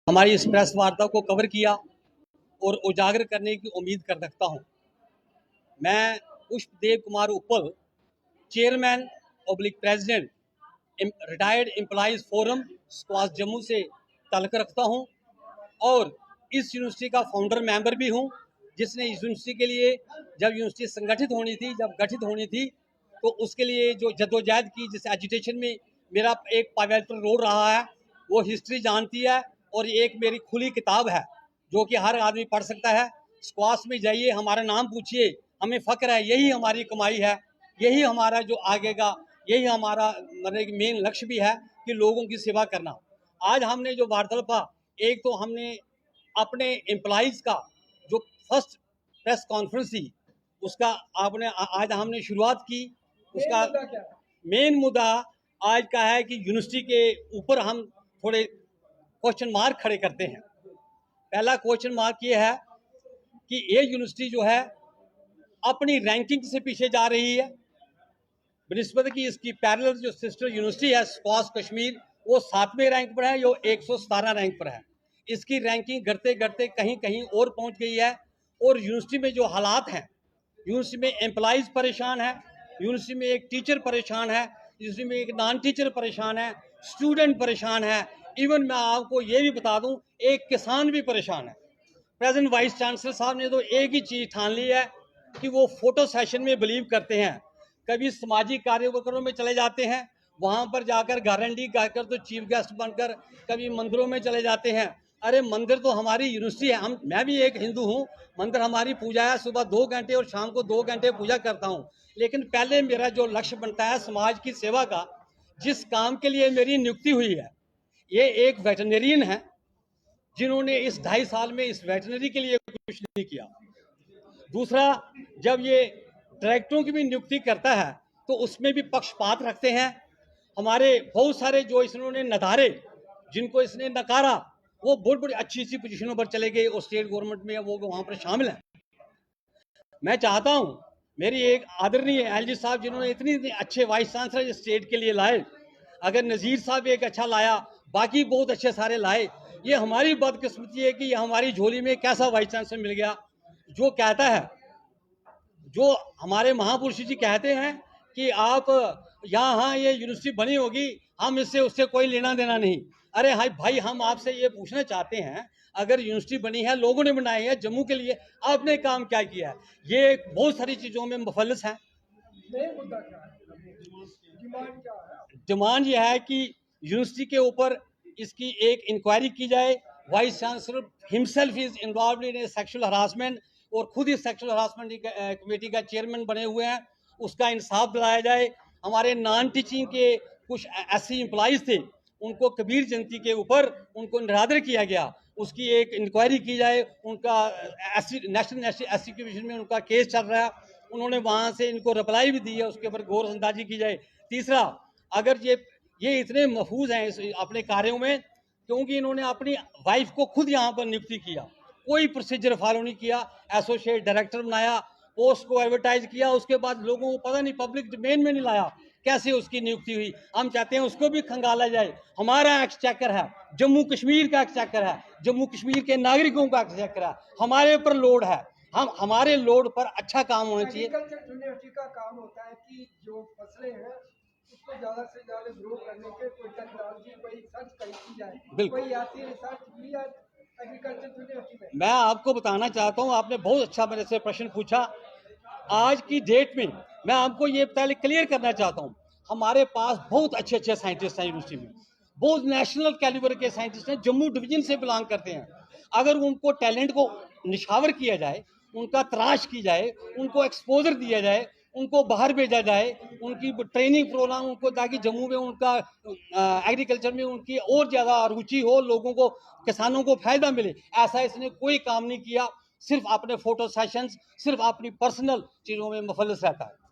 हमारी इस प्रेस वार्ता को कवर किया और उजागर करने की उम्मीद कर रखता हूँ। मैं पुष्पदेव कुमार उपल, chairman oblique president retired employees forum squash Jammu से ताल्लुक़ रखता हूँ और इस यूनिवर्सिटी का फाउंडर मेंबर भी हूँ, जिसने इस यूनिवर्सिटी के लिए जब यूनिवर्सिटी जब गठित होनी थी तो उसके लिए जो जद्दोजहद की, जिस एजुटेशन में मेरा एक पाइवटल रोल रहा है, वो हिस्ट्री जानती है और एक मेरी खुली किताब है जो कि हर आदमी पढ़ सकता है। स्क्वाश में जाइए, हमारा नाम पूछिए, हमें फ़ख्र है, यही हमारी कमाई है, यही हमारा जो आगे का, यही हमारा मतलब मेन लक्ष्य भी है कि लोगों की सेवा करना। आज हमने जो वार्तालाप, एक तो हमने अपने एम्प्लॉइज़ का जो फर्स्ट प्रेस कॉन्फ्रेंस थी उसका आज हमने शुरुआत की। उसका मेन मुद्दा आज का है कि यूनिवर्सिटी के ऊपर हम थोड़े क्वेश्चन मार्क खड़े करते हैं। पहला क्वेश्चन मार्क ये है कि ये यूनिवर्सिटी जो है अपनी रैंकिंग से पीछे जा रही है बनिस्बत कि इसकी पैरेलल जो सिस्टर यूनिवर्सिटी है स्क्वाश कश्मीर, वो 7वें रैंक पर है, जो 117 रैंक पर है। इसकी रैंकिंग घटते घटते कहीं कहीं और पहुंच गई है। और यूनिवर्सिटी में जो हालात हैं, यूनिवर्सिटी में एम्प्लॉइज़ परेशान है, यूनिवर्सिटी में एक टीचर परेशान है, यूनिवर्सिटी में एक नॉन टीचर परेशान है, स्टूडेंट परेशान है, इवन मैं आपको ये भी बता दूं एक किसान भी परेशान है। प्रेजेंट वाइस चांसलर साहब ने तो एक ही चीज़ ठान ली है कि वो फोटो सेशन में बिलीव करते हैं। कभी सामाजिक कार्यक्रमों में चले जाते हैं, वहाँ पर जाकर गारंटी गाकर तो चीफ गेस्ट बनकर कभी मंदिरों में चले जाते हैं। अरे मंदिर तो हमारी यूनिवर्सिटी है, मैं भी एक हिंदू हूँ, मंदिर हमारी पूजा है, सुबह 2 घंटे और शाम को 2 घंटे पूजा करता हूँ। लेकिन पहले मेरा जो लक्ष्य बनता है समाज की सेवा का, जिस काम के लिए मेरी नियुक्ति हुई है, ये एक वेटरनरियन है जिन्होंने इस 2.5 साल में इस वेटरनरी के लिए कुछ नहीं किया। दूसरा, जब ये डायरेक्टरों की भी नियुक्ति करता है तो उसमें भी पक्षपात रखते हैं। हमारे बहुत सारे जो इन्होंने नदारे, जिनको इसने नकारा, वो बहुत बड़ी अच्छी अच्छी पोजीशनों पर चले गए और स्टेट गवर्नमेंट में वो वहाँ पर शामिल हैं। मैं चाहता हूँ मेरी एक आदरणीय एलजी साहब जिन्होंने इतने अच्छे वाइस चांसलर स्टेट के लिए लाए, अगर नज़ीर साहब एक अच्छा लाया, बाकी बहुत अच्छे सारे लाए। ये हमारी बदकिस्मती है कि हमारी झोली में कैसा वाइस चांसलर मिल गया जो कहता है, जो हमारे महापुरुष जी कहते हैं कि आप यहाँ ये यूनिवर्सिटी बनी होगी, हम इससे उससे कोई लेना देना नहीं। अरे हाय भाई, हम आपसे ये पूछना चाहते हैं, अगर यूनिवर्सिटी बनी है, लोगों ने बनाई है जम्मू के लिए, आपने काम क्या किया है? ये बहुत सारी चीज़ों में मुफल्लिस हैं। डिमांड यह है कि यूनिवर्सिटी के ऊपर इसकी एक इंक्वायरी की जाए। Vice chancellor himself is involve in sexual harassment और खुद ही सेक्सुअल हरासमेंट कमेटी का चेयरमैन बने हुए हैं, उसका इंसाफ दिलाया जाए। हमारे नॉन टीचिंग के कुछ ऐसे एम्प्लॉइज थे, उनको कबीर जयंती के ऊपर उनको निरादर किया गया, उसकी एक इंक्वायरी की जाए। उनका नेशनल एससी कमीशन में उनका केस चल रहा है, उन्होंने वहाँ से इनको रिप्लाई भी दी है, उसके ऊपर गौर अंदाजी की जाए। तीसरा, अगर ये इतने महफूज हैं इस अपने कार्यों में क्योंकि इन्होंने अपनी वाइफ को खुद यहाँ पर नियुक्ति किया, कोई प्रोसीजर फॉलो नहीं किया, एसोसिएट डायरेक्टर बनाया, पोस्ट को एडवर्टाइज किया, उसके बाद लोगों को पता नहीं पब्लिक डोमेन में नहीं लाया, कैसे उसकी नियुक्ति हुई। हम चाहते हैं उसको भी खंगाला जाए। हमारा एक्सचेकर है, जम्मू कश्मीर का एक्सचेकर है, जम्मू कश्मीर के नागरिकों का एक्सचेकर है, हमारे ऊपर लोड है, हमारे लोड पर अच्छा काम होना चाहिए। यूनिवर्सिटी का काम होता है कि जो फसलें हैं उसको ज़्यादा से ज़्यादा ग्रो करने के कोई टेक्नोलॉजी, कोई रिसर्च की जाए, कोई ऐसी रिसर्च की है एग्रीकल्चर यूनिवर्सिटी में। मैं आपको बताना चाहता हूँ, आपने बहुत अच्छा मेरे से प्रश्न पूछा। आज की डेट में मैं आपको ये पहले क्लियर करना चाहता हूँ, हमारे पास बहुत अच्छे अच्छे साइंटिस्ट हैं यूनिवर्सिटी में, बहुत नेशनल कैलिबर के साइंटिस्ट हैं, जम्मू डिवीजन से बिलोंग करते हैं। अगर उनको टैलेंट को निछावर किया जाए, उनका तराश की जाए, उनको एक्सपोजर दिया जाए, उनको बाहर भेजा जाए, उनकी ट्रेनिंग प्रोग्राम उनको, ताकि जम्मू में उनका एग्रीकल्चर में उनकी और ज़्यादा रुचि हो, लोगों को, किसानों को फ़ायदा मिले, ऐसा इसने कोई काम नहीं किया। सिर्फ अपने फोटो सेशंस, सिर्फ अपनी पर्सनल चीज़ों में मुफल्लिस रहता है।